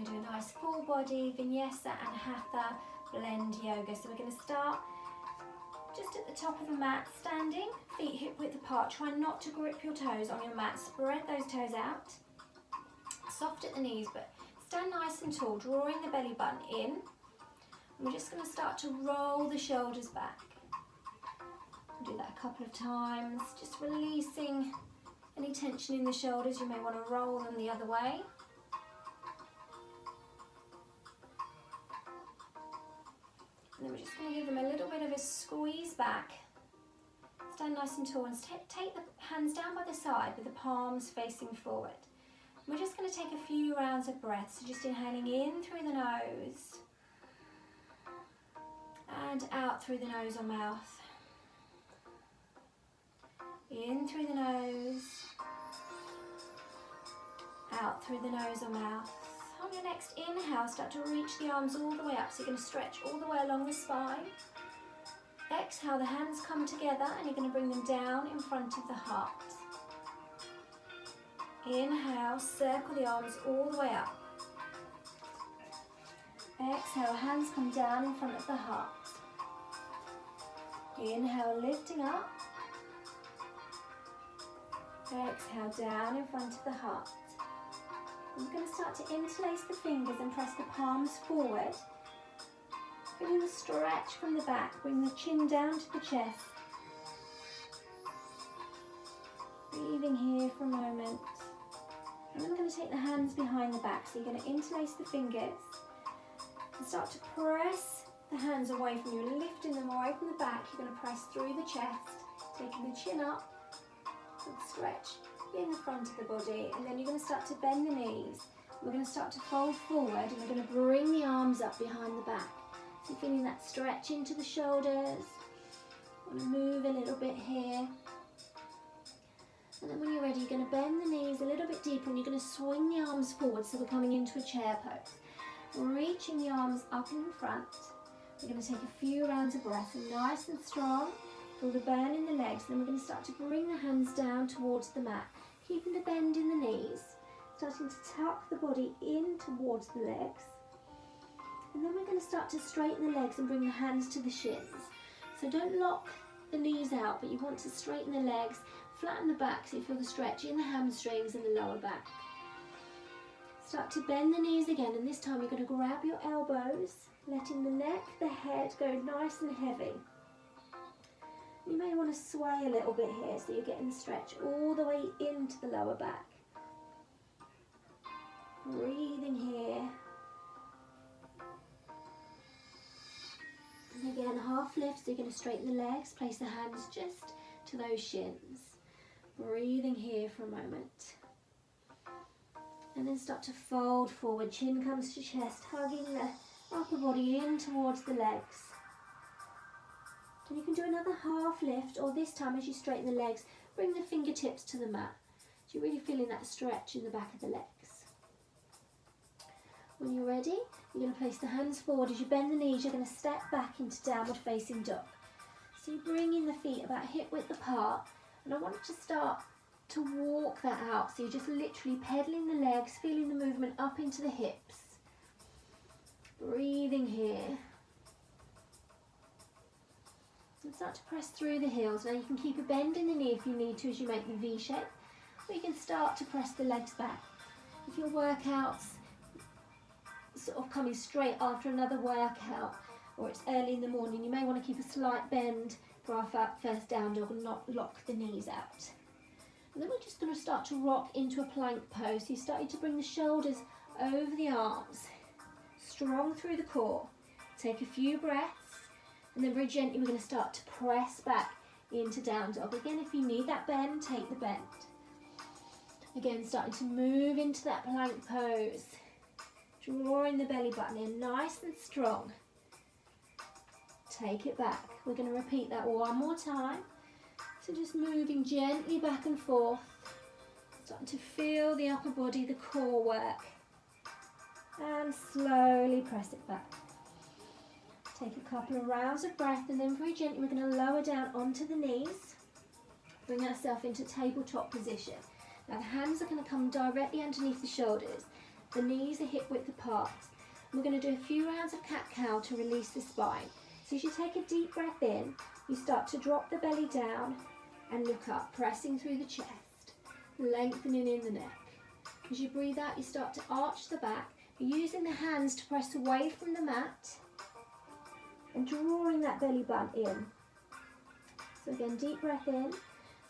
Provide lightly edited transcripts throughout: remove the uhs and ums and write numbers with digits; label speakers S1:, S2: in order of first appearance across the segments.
S1: going to do a nice full body Vinyasa and Hatha blend yoga. So we're going to start just at the top of the mat, standing, feet hip width apart. Try not to grip your toes on your mat. Spread those toes out. Soft at the knees, but stand nice and tall, drawing the belly button in. And we're just going to start to roll the shoulders back. Do that a couple of times, just releasing any tension in the shoulders. You may want to roll them the other way. And then we're just going to give them a little bit of a squeeze back. Stand nice and tall and take the hands down by the side with the palms facing forward. We're just going to take a few rounds of breath, so just inhaling in through the nose and out through the nose or mouth. In through the nose, out through the nose or mouth. On your next inhale, start to reach the arms all the way up, so you're going to stretch all the way along the spine. Exhale, the hands come together and you're going to bring them down in front of the heart. Inhale, circle the arms all the way up. Exhale, hands come down in front of the heart. Inhale, lifting up. Exhale, down in front of the heart. We're going to start to interlace the fingers and press the palms forward. Feeling the stretch from the back, bring the chin down to the chest. Breathing here for a moment. And then we're going to take the hands behind the back, so you're going to interlace the fingers and start to press the hands away from you, lifting them away from the back. You're going to press through the chest, taking the chin up, and stretch in the front of the body, and then you're going to start to bend the knees. We're going to start to fold forward, and we're going to bring the arms up behind the back. So you're feeling that stretch into the shoulders. Want to move a little bit here. And then when you're ready, you're going to bend the knees a little bit deeper, and you're going to swing the arms forward, so we're coming into a chair pose. Reaching the arms up in front. We're going to take a few rounds of breath, and nice and strong. Feel the burn in the legs. Then we're going to start to bring the hands down towards the mat, keeping the bend in the knees, starting to tuck the body in towards the legs. And then we're going to start to straighten the legs and bring the hands to the shins. So don't lock the knees out, but you want to straighten the legs, flatten the back so you feel the stretch in the hamstrings and the lower back. Start to bend the knees again, and this time you're going to grab your elbows, letting the neck, the head go nice and heavy. You may want to sway a little bit here, so you're getting the stretch all the way into the lower back. Breathing here. And again, half lift, so you're going to straighten the legs, place the hands just to those shins. Breathing here for a moment. And then start to fold forward, chin comes to chest, hugging the upper body in towards the legs. And you can do another half lift, or this time as you straighten the legs, bring the fingertips to the mat. So you're really feeling that stretch in the back of the legs. When you're ready, you're going to place the hands forward. As you bend the knees, you're going to step back into downward facing dog. So you bring in the feet about hip width apart, and I want you to start to walk that out. So you're just literally pedaling the legs, feeling the movement up into the hips. Breathing here. And start to press through the heels. Now you can keep a bend in the knee if you need to as you make the V shape, or you can start to press the legs back. If your workout's sort of coming straight after another workout, or it's early in the morning, you may want to keep a slight bend for our first down dog and not lock the knees out. And then we're just going to start to rock into a plank pose. So you're starting to bring the shoulders over the arms, strong through the core. Take a few breaths, and then very gently we're going to start to press back into down dog. Again, if you need that bend, take the bend. Again, starting to move into that plank pose, drawing the belly button in nice and strong. Take it back. We're going to repeat that one more time. So just moving gently back and forth, starting to feel the upper body, the core work, and slowly press it back. Take a couple of rounds of breath, and then very gently we're going to lower down onto the knees, bring ourselves into tabletop position. Now the hands are going to come directly underneath the shoulders, The knees are hip width apart. We're going to do a few rounds of cat-cow to release the spine. So as you take a deep breath in, you start to drop the belly down and look up, pressing through the chest, lengthening in the neck. As you breathe out, you start to arch the back, using the hands to press away from the mat and drawing that belly button in. So again, deep breath in,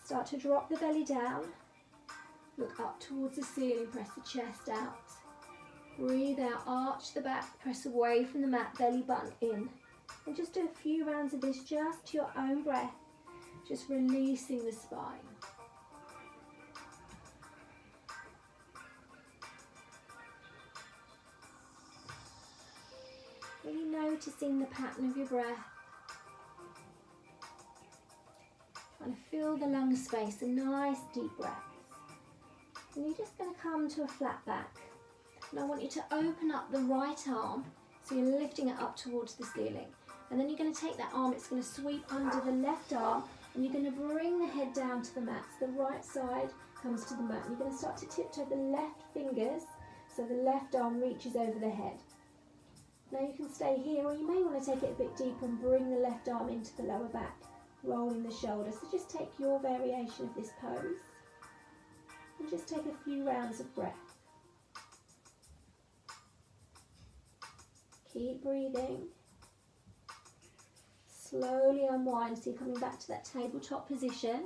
S1: start to drop the belly down, look up towards the ceiling, press the chest out. Breathe out, arch the back, press away from the mat, belly button in. And just do a few rounds of this just to your own breath, just releasing the spine. Really noticing the pattern of your breath. Trying to fill the lung space, a nice deep breath. And you're just going to come to a flat back. And I want you to open up the right arm, so you're lifting it up towards the ceiling. And then you're going to take that arm, it's going to sweep under the left arm, and you're going to bring the head down to the mat. So the right side comes to the mat. And you're going to start to tiptoe the left fingers, so the left arm reaches over the head. Now you can stay here, or you may want to take it a bit deeper and bring the left arm into the lower back, rolling the shoulders. So just take your variation of this pose, and just take a few rounds of breath. Keep breathing. Slowly unwind, so you're coming back to that tabletop position.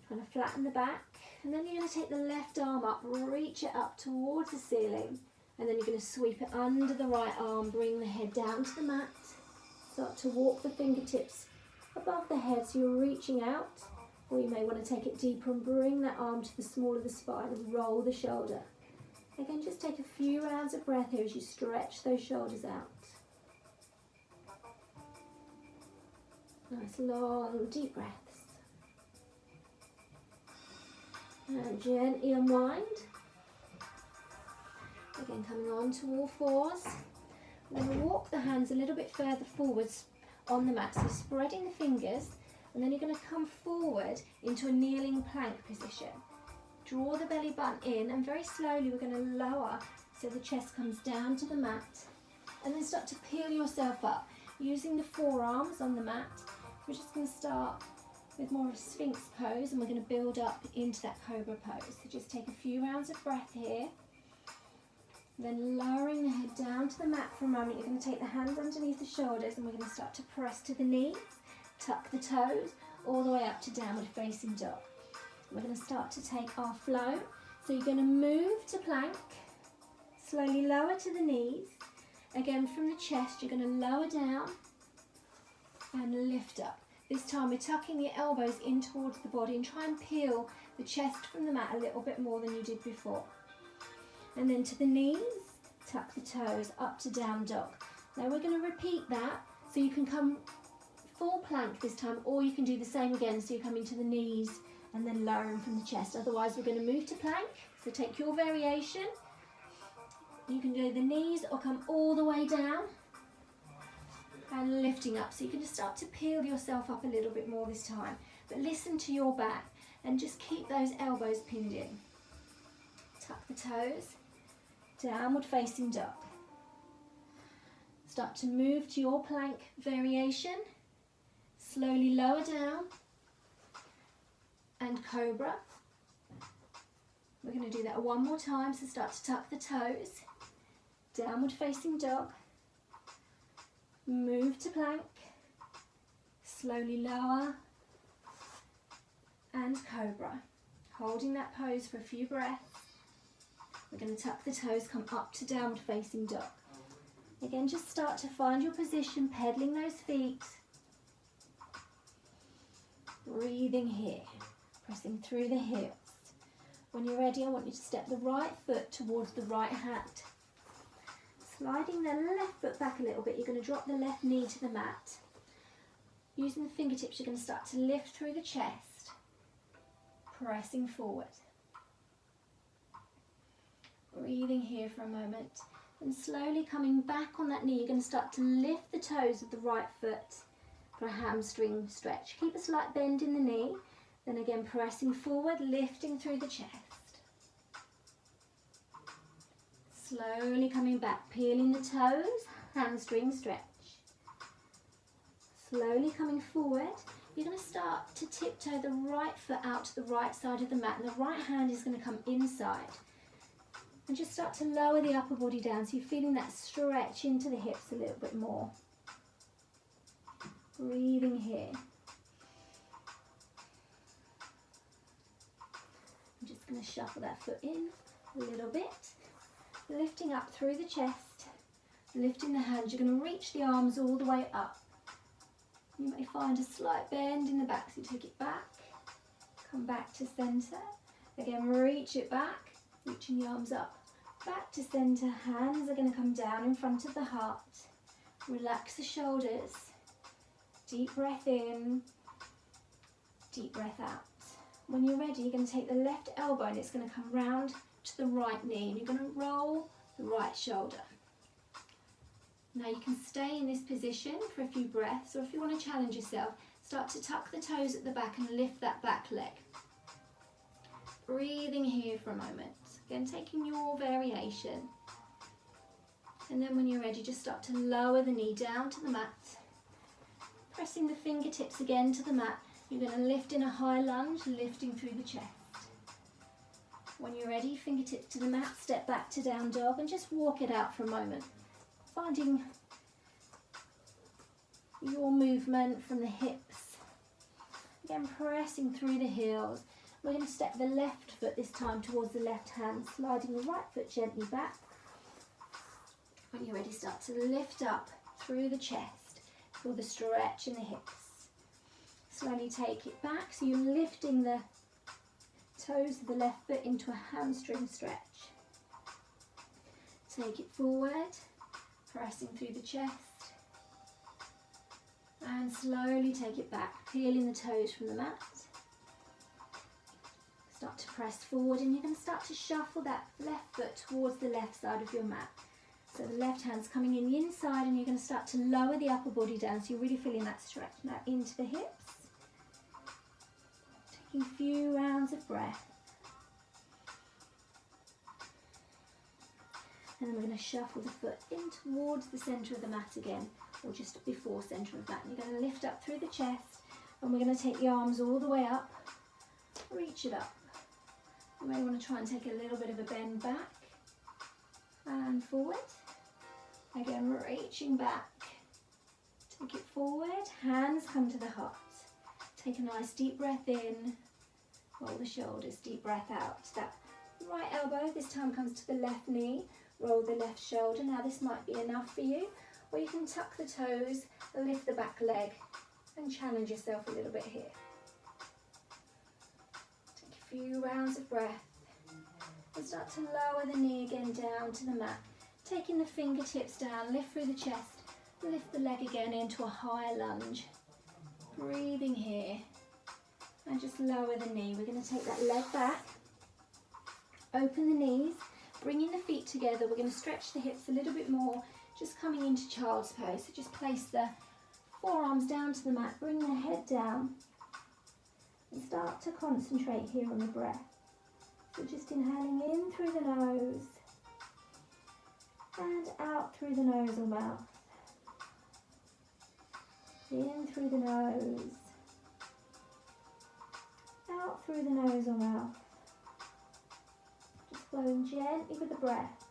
S1: Trying to flatten the back. And then you're going to take the left arm up, reach it up towards the ceiling. And then you're going to sweep it under the right arm, bring the head down to the mat. Start to walk the fingertips above the head, so you're reaching out. Or you may want to take it deeper and bring that arm to the small of the spine and roll the shoulder. Again, just take a few rounds of breath here as you stretch those shoulders out. Nice long deep breaths. And gently unwind. Again, coming on to all fours. We're going to walk the hands a little bit further forwards on the mat, so spreading the fingers, and then you're going to come forward into a kneeling plank position. Draw the belly button in, and very slowly we're going to lower so the chest comes down to the mat, and then start to peel yourself up using the forearms on the mat. We're just going to start with more of a Sphinx pose, and we're going to build up into that Cobra pose. So just take a few rounds of breath here. Then lowering the head down to the mat for a moment. You're going to take the hands underneath the shoulders, and we're going to start to press to the knees, tuck the toes, all the way up to downward facing dog. We're going to start to take our flow. So you're going to move to plank, slowly lower to the knees. Again, from the chest, you're going to lower down and lift up. This time we're tucking the elbows in towards the body and try and peel the chest from the mat a little bit more than you did before. And then to the knees, tuck the toes, up to down dog. Now we're going to repeat that, so you can come full plank this time, or you can do the same again, so you're coming to the knees and then lowering from the chest. Otherwise we're going to move to plank, so take your variation. You can do the knees or come all the way down and lifting up. So you can just start to peel yourself up a little bit more this time, but listen to your back and just keep those elbows pinned in. Tuck the toes, downward facing dog. Start to move to your plank variation. Slowly lower down and Cobra. We're going to do that one more time, so start to tuck the toes, downward facing dog, move to plank, slowly lower and Cobra. Holding that pose for a few breaths. We're going to tuck the toes, come up to downward facing dog. Again, just start to find your position, pedaling those feet. Breathing here, pressing through the hips. When you're ready, I want you to step the right foot towards the right hand. Sliding the left foot back a little bit, you're going to drop the left knee to the mat. Using the fingertips, you're going to start to lift through the chest, pressing forward. Breathing here for a moment, and slowly coming back on that knee, you're going to start to lift the toes of the right foot for a hamstring stretch. Keep a slight bend in the knee, then again pressing forward, lifting through the chest. Slowly coming back, peeling the toes, hamstring stretch. Slowly coming forward. You're going to start to tiptoe the right foot out to the right side of the mat, and the right hand is going to come inside. And just start to lower the upper body down so you're feeling that stretch into the hips a little bit more. Breathing here. I'm just going to shuffle that foot in a little bit. Lifting up through the chest, lifting the hands. You're going to reach the arms all the way up. You may find a slight bend in the back, so you take it back, come back to centre. Again, reach it back, reaching the arms up. Back to centre, hands are going to come down in front of the heart. Relax the shoulders. Deep breath in, deep breath out. When you're ready, you're going to take the left elbow and it's going to come round to the right knee, and you're going to roll the right shoulder. Now you can stay in this position for a few breaths, or if you want to challenge yourself, start to tuck the toes at the back and lift that back leg. Breathing here for a moment. Again, taking your variation. And then when you're ready, just start to lower the knee down to the mat. Pressing the fingertips again to the mat. You're going to lift in a high lunge, lifting through the chest. When you're ready, fingertips to the mat, step back to down dog and just walk it out for a moment. Finding your movement from the hips. Again, pressing through the heels. We're going to step the left foot this time towards the left hand, sliding the right foot gently back. When you're ready, start to lift up through the chest. Feel the stretch in the hips. Slowly take it back, so you're lifting the toes of the left foot into a hamstring stretch. Take it forward, pressing through the chest. And slowly take it back, peeling the toes from the mat. Start to press forward, and you're going to start to shuffle that left foot towards the left side of your mat. So the left hand's coming in the inside, and you're going to start to lower the upper body down, so you're really feeling that stretch. Now into the hips. Taking a few rounds of breath. And then we're going to shuffle the foot in towards the centre of the mat again, or just before centre of that. And you're going to lift up through the chest, and we're going to take the arms all the way up, reach it up. You may want to try and take a little bit of a bend back and forward. Again, reaching back. Take it forward, hands come to the heart. Take a nice deep breath in, roll the shoulders, deep breath out. That right elbow this time comes to the left knee, roll the left shoulder. Now this might be enough for you, or you can tuck the toes, lift the back leg and challenge yourself a little bit here. Take a few rounds of breath and start to lower the knee again down to the mat. Taking the fingertips down, lift through the chest, lift the leg again into a higher lunge. Breathing here and just lower the knee. We're going to take that leg back, open the knees, bringing the feet together. We're going to stretch the hips a little bit more, just coming into child's pose. So just place the forearms down to the mat, bring the head down and start to concentrate here on the breath. So just inhaling in through the nose and out through the nose or mouth. In through the nose, out through the nose or mouth. Just flowing gently with the breath.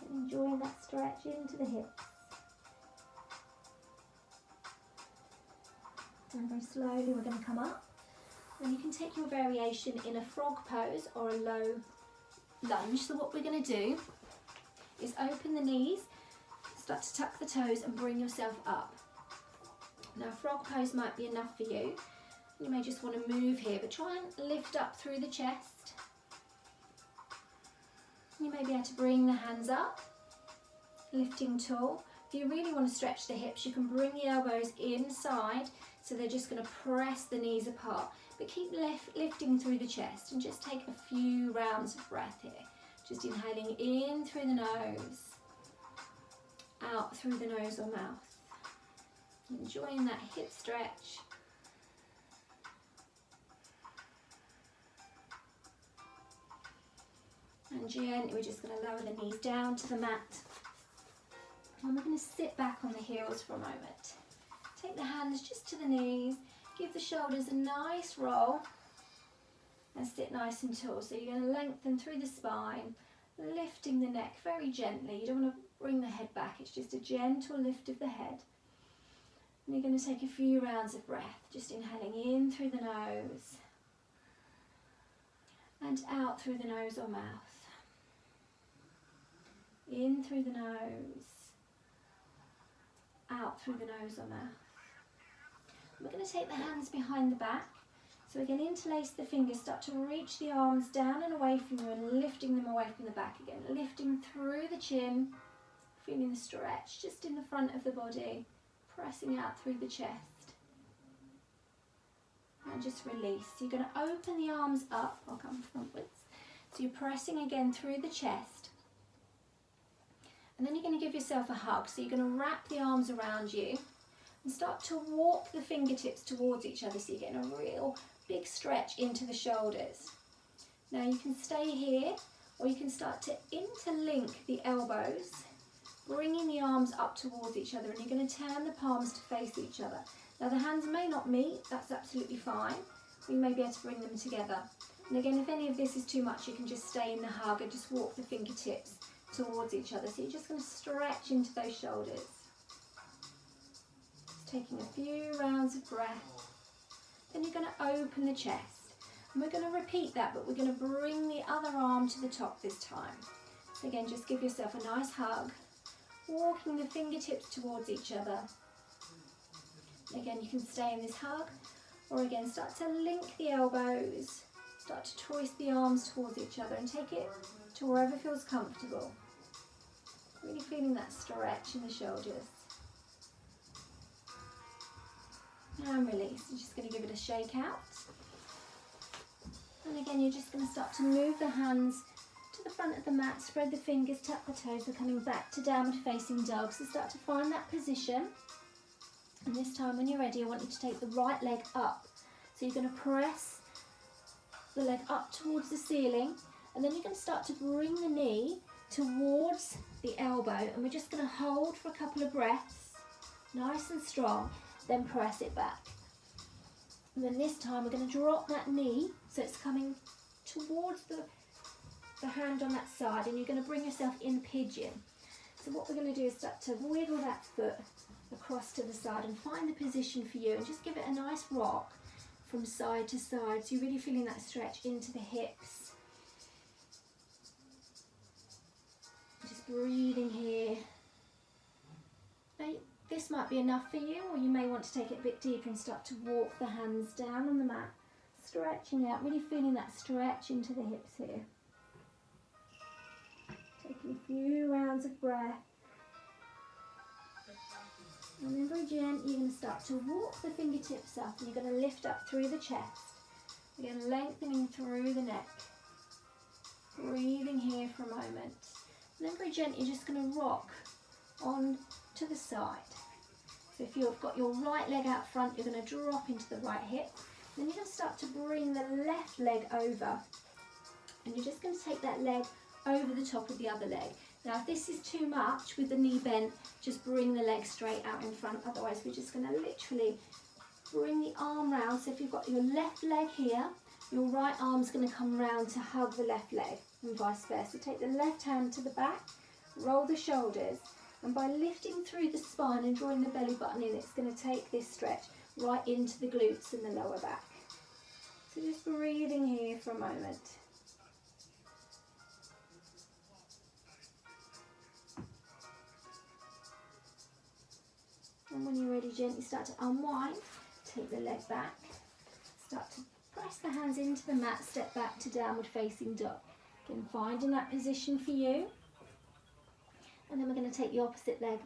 S1: And enjoying that stretch into the hips. And very slowly we're going to come up. And you can take your variation in a frog pose or a low lunge. So what we're going to do is open the knees, start to tuck the toes and bring yourself up. Now frog pose might be enough for you. You may just want to move here, but try and lift up through the chest. You may be able to bring the hands up, lifting tall. If you really want to stretch the hips, you can bring the elbows inside, so they're just going to press the knees apart. But keep lifting through the chest and just take a few rounds of breath here. Just inhaling in through the nose, out through the nose or mouth. Enjoying that hip stretch. gently we're just going to lower the knees down to the mat. And we're going to sit back on the heels for a moment. Take the hands just to the knees, give the shoulders a nice roll and sit nice and tall. So you're going to lengthen through the spine, lifting the neck very gently. You don't want to bring the head back, it's just a gentle lift of the head. And you're going to take a few rounds of breath, just inhaling in through the nose and out through the nose or mouth. In through the nose, out through the nose or mouth. We're going to take the hands behind the back. So we're going to interlace the fingers, start to reach the arms down and away from you and lifting them away from the back again. Lifting through the chin, feeling the stretch just in the front of the body, pressing out through the chest. And just release. So you're going to open the arms up, I'll come frontwards. So you're pressing again through the chest. And then you're going to give yourself a hug. So you're going to wrap the arms around you and start to walk the fingertips towards each other. So you're getting a real big stretch into the shoulders. Now you can stay here or you can start to interlink the elbows, bringing the arms up towards each other, and you're going to turn the palms to face each other. Now the hands may not meet, that's absolutely fine. We may be able to bring them together. And again, if any of this is too much, you can just stay in the hug and just walk the fingertips towards each other. So you're just going to stretch into those shoulders. Just taking a few rounds of breath. Then you're going to open the chest. And we're going to repeat that, but we're going to bring the other arm to the top this time. So again, just give yourself a nice hug, walking the fingertips towards each other. Again, you can stay in this hug, or again, start to link the elbows, start to twist the arms towards each other and take it to wherever feels comfortable. Really feeling that stretch in the shoulders. And release. You're just going to give it a shake out. And again, you're just going to start to move the hands to the front of the mat, spread the fingers, tuck the toes. We're coming back to downward facing dog. So start to find that position. And this time when you're ready, I want you to take the right leg up. So you're going to press the leg up towards the ceiling, and then you're going to start to bring the knee towards the elbow, and we're just going to hold for a couple of breaths, nice and strong, then press it back. And then this time we're going to drop that knee so it's coming towards the hand on that side, and you're going to bring yourself in pigeon. So what we're going to do is start to wiggle that foot across to the side and find the position for you, and just give it a nice rock from side to side, so you're really feeling that stretch into the hips. Just breathing here. Now, this might be enough for you, or you may want to take it a bit deeper and start to walk the hands down on the mat, stretching out, really feeling that stretch into the hips here. Taking a few rounds of breath. And then very gently, you're going to start to walk the fingertips up, and you're going to lift up through the chest. Again, lengthening through the neck. Breathing here for a moment. And then very gently, you're just going to rock on to the side. So if you've got your right leg out front, you're going to drop into the right hip. Then you're going to start to bring the left leg over. And you're just going to take that leg over the top of the other leg. Now, if this is too much with the knee bent, just bring the leg straight out in front. Otherwise, we're just going to literally bring the arm round. So if you've got your left leg here, your right arm's going to come round to hug the left leg, and vice versa. Take the left hand to the back, roll the shoulders, and by lifting through the spine and drawing the belly button in, it's going to take this stretch right into the glutes and the lower back. So just breathing here for a moment. And when you're ready, gently start to unwind, take the leg back, start to press the hands into the mat, step back to downward facing dog. Again, finding that position for you. And then we're going to take the opposite leg,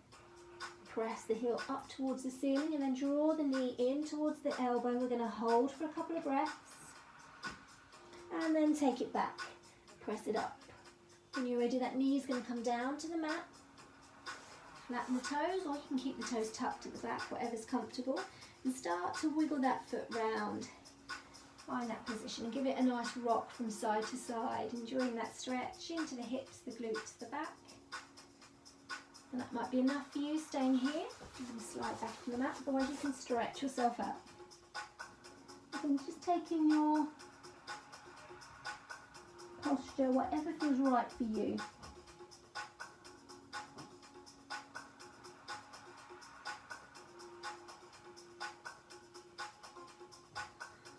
S1: press the heel up towards the ceiling, and then draw the knee in towards the elbow. We're going to hold for a couple of breaths, and then take it back, press it up. When you're ready, that knee is going to come down to the mat. Flatten the toes, or you can keep the toes tucked at the back, whatever's comfortable, and start to wiggle that foot round. Find that position and give it a nice rock from side to side, enjoying that stretch into the hips, the glutes, the back. And that might be enough for you staying here. You can slide back from the mat, otherwise you can stretch yourself out. And just taking your posture, whatever feels right for you.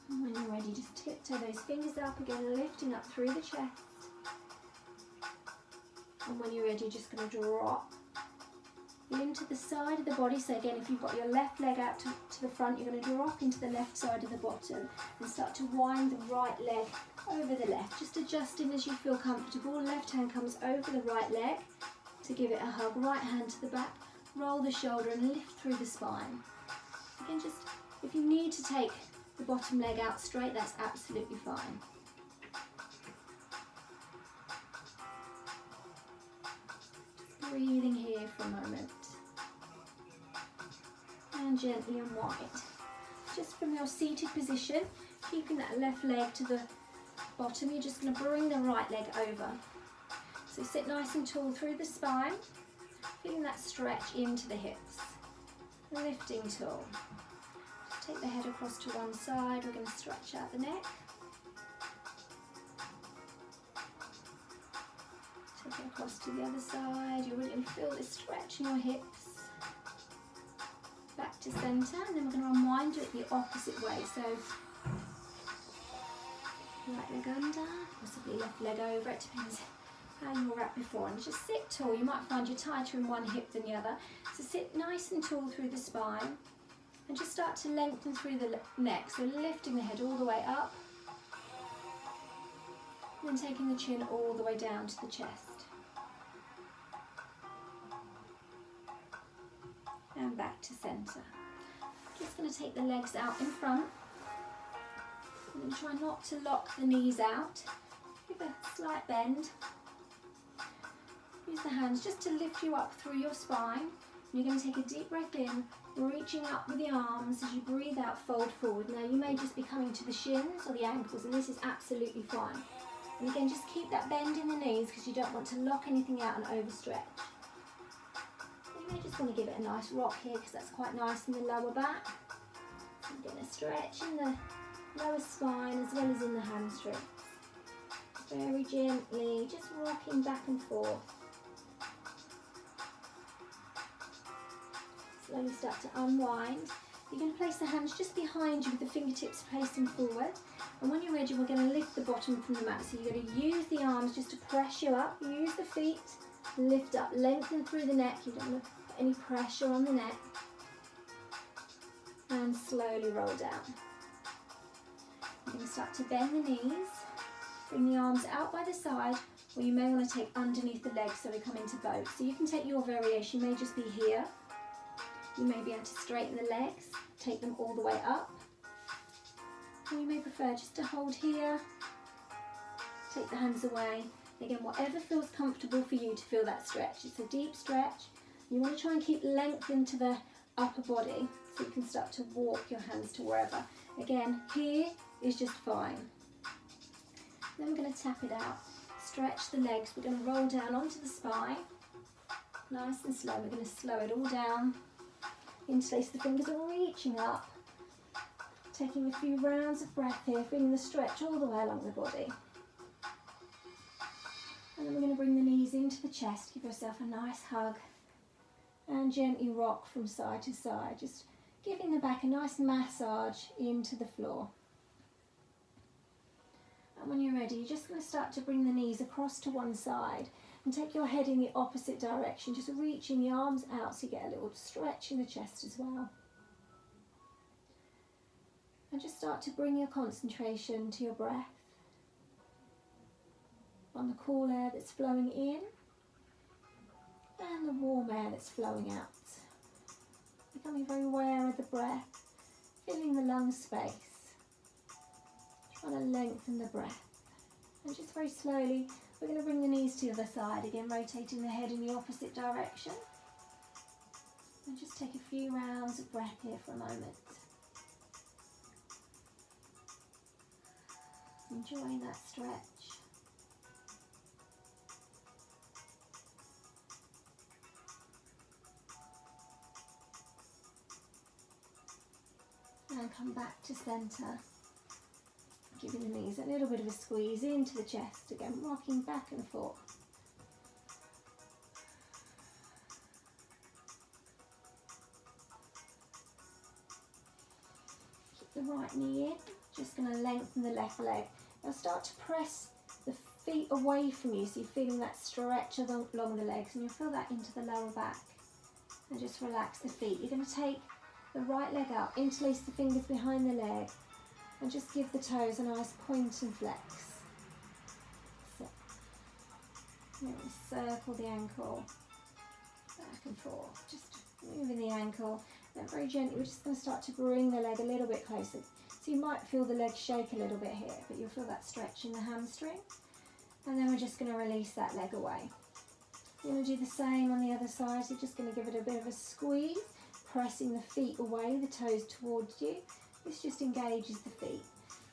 S1: And when you're ready, just tiptoe those fingers up again, lifting up through the chest. And when you're ready, you're just going to drop into the side of the body. So again, if you've got your left leg out to the front, you're going to drop into the left side of the bottom and start to wind the right leg over the left, just adjusting as you feel comfortable. Left hand comes over the right leg to give it a hug, right hand to the back, roll the shoulder and lift through the spine. Again, just if you need to take the bottom leg out straight, that's absolutely fine. Just breathing here for a moment. And gently unwind. Just from your seated position, keeping that left leg to the bottom, you're just going to bring the right leg over. So sit nice and tall through the spine, feeling that stretch into the hips. Lifting tall. Take the head across to one side, we're going to stretch out the neck. Take it across to the other side, you're really going to feel this stretch in your hips. Back to centre, and then we're going to unwind, do it the opposite way. So right leg under, possibly left leg over, it depends how you were at before. And just sit tall, you might find you're tighter in one hip than the other. So sit nice and tall through the spine and just start to lengthen through the neck. So lifting the head all the way up and then taking the chin all the way down to the chest. And back to centre. Just going to take the legs out in front. And try not to lock the knees out. Give a slight bend. Use the hands just to lift you up through your spine. And you're going to take a deep breath in, reaching up with the arms. As you breathe out, fold forward. Now you may just be coming to the shins or the ankles, and this is absolutely fine. And again, just keep that bend in the knees because you don't want to lock anything out and overstretch. You may just want to give it a nice rock here because that's quite nice in the lower back. I'm going to stretch in the lower spine as well as in the hamstrings. Very gently, just rocking back and forth. Slowly start to unwind. You're going to place the hands just behind you with the fingertips facing forward. And when you're ready, we're going to lift the bottom from the mat. So you're going to use the arms just to press you up. Use the feet, lift up, lengthen through the neck. You don't want to put any pressure on the neck. And slowly roll down. You're going to start to bend the knees. Bring the arms out by the side, or you may want to take underneath the legs so we come into boat. So you can take your variation. You may just be here. You may be able to straighten the legs, take them all the way up. Or you may prefer just to hold here, take the hands away. Again, whatever feels comfortable for you to feel that stretch. It's a deep stretch. You want to try and keep length into the upper body so you can start to walk your hands to wherever. Again, here is just fine. Then we're going to tap it out. Stretch the legs. We're going to roll down onto the spine. Nice and slow. We're going to slow it all down. Interlace the fingers and reaching up. Taking a few rounds of breath here, feeling the stretch all the way along the body. And then we're going to bring the knees into the chest. Give yourself a nice hug. And gently rock from side to side. Just giving the back a nice massage into the floor. And when you're ready, you're just going to start to bring the knees across to one side and take your head in the opposite direction, just reaching the arms out so you get a little stretch in the chest as well. And just start to bring your concentration to your breath, on the cool air that's flowing in and the warm air that's flowing out. Becoming very aware of the breath, filling the lung space. Trying to lengthen the breath. And just very slowly, we're going to bring the knees to the other side. Again, rotating the head in the opposite direction. And just take a few rounds of breath here for a moment. Enjoying that stretch. And come back to centre. Giving the knees a little bit of a squeeze into the chest. Again, rocking back and forth. Keep the right knee in. Just going to lengthen the left leg. Now start to press the feet away from you, so you're feeling that stretch along the legs, and you'll feel that into the lower back. And just relax the feet. You're going to take the right leg up, interlace the fingers behind the leg, and just give the toes a nice point and flex. So, circle the ankle back and forth, just moving the ankle. Then very gently, we're just going to start to bring the leg a little bit closer. So you might feel the leg shake a little bit here, but you'll feel that stretch in the hamstring. And then we're just going to release that leg away. You're going to do the same on the other side. So you're just going to give it a bit of a squeeze, pressing the feet away, the toes towards you. This just engages the feet.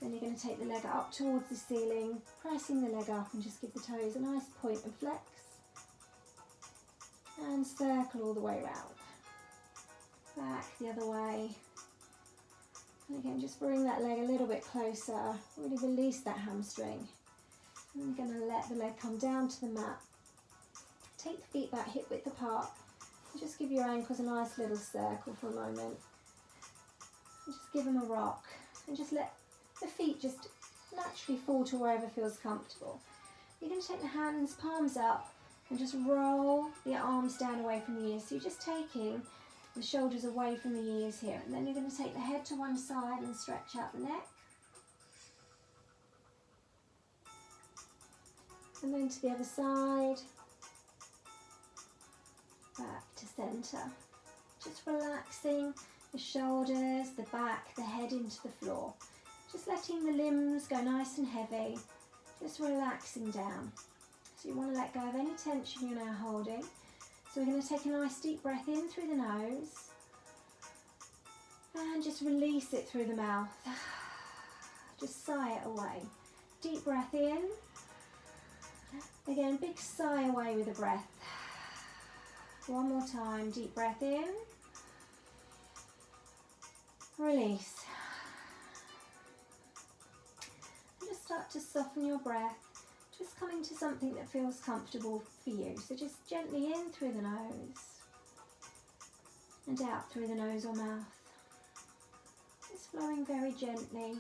S1: Then you're going to take the leg up towards the ceiling, pressing the leg up, and just give the toes a nice point and flex. And circle all the way around. Back the other way. And again, just bring that leg a little bit closer. Really release that hamstring. And you're going to let the leg come down to the mat. Take the feet back hip width apart. And just give your ankles a nice little circle for a moment. And just give them a rock. And just let the feet just naturally fall to wherever feels comfortable. You're going to take the hands, palms up, and just roll the arms down away from the ears. So you're just taking the shoulders away from the ears here. And then you're going to take the head to one side and stretch out the neck. And then to the other side. Back to centre. Just relaxing the shoulders, the back, the head into the floor. Just letting the limbs go nice and heavy. Just relaxing down. So you want to let go of any tension you're now holding. So we're going to take a nice deep breath in through the nose. And just release it through the mouth. Just sigh it away. Deep breath in. Again, big sigh away with the breath. One more time, deep breath in. Release. And just start to soften your breath. Just coming to something that feels comfortable for you. So just gently in through the nose and out through the nose or mouth. Just flowing very gently.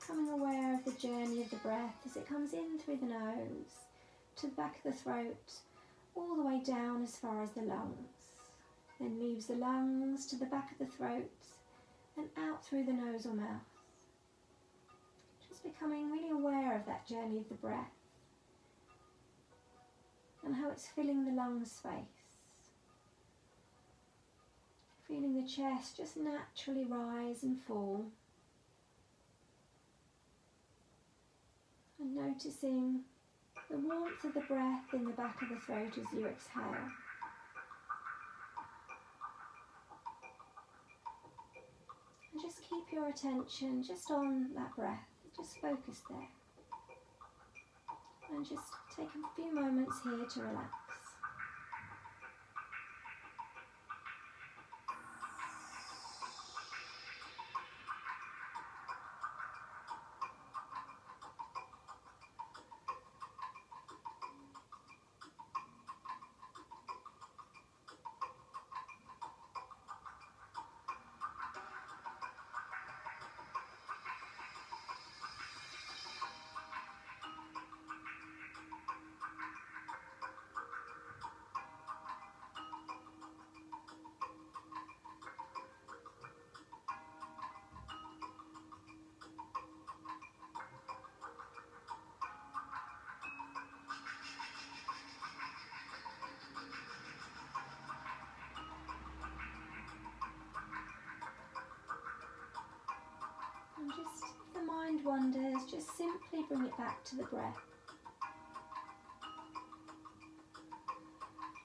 S1: Becoming aware of the journey of the breath as it comes in through the nose, to the back of the throat, all the way down as far as the lungs. Then leaves the lungs to the back of the throat and out through the nose or mouth. Just becoming really aware of that journey of the breath and how it's filling the lung space. Feeling the chest just naturally rise and fall. And noticing the warmth of the breath in the back of the throat as you exhale. And just keep your attention just on that breath. Just focus there. And just take a few moments here to relax. And just, if the mind wanders, just simply bring it back to the breath.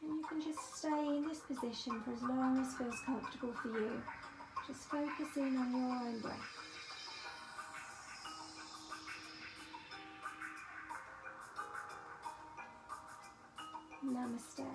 S1: And you can just stay in this position for as long as feels comfortable for you. Just focusing on your own breath. Namaste.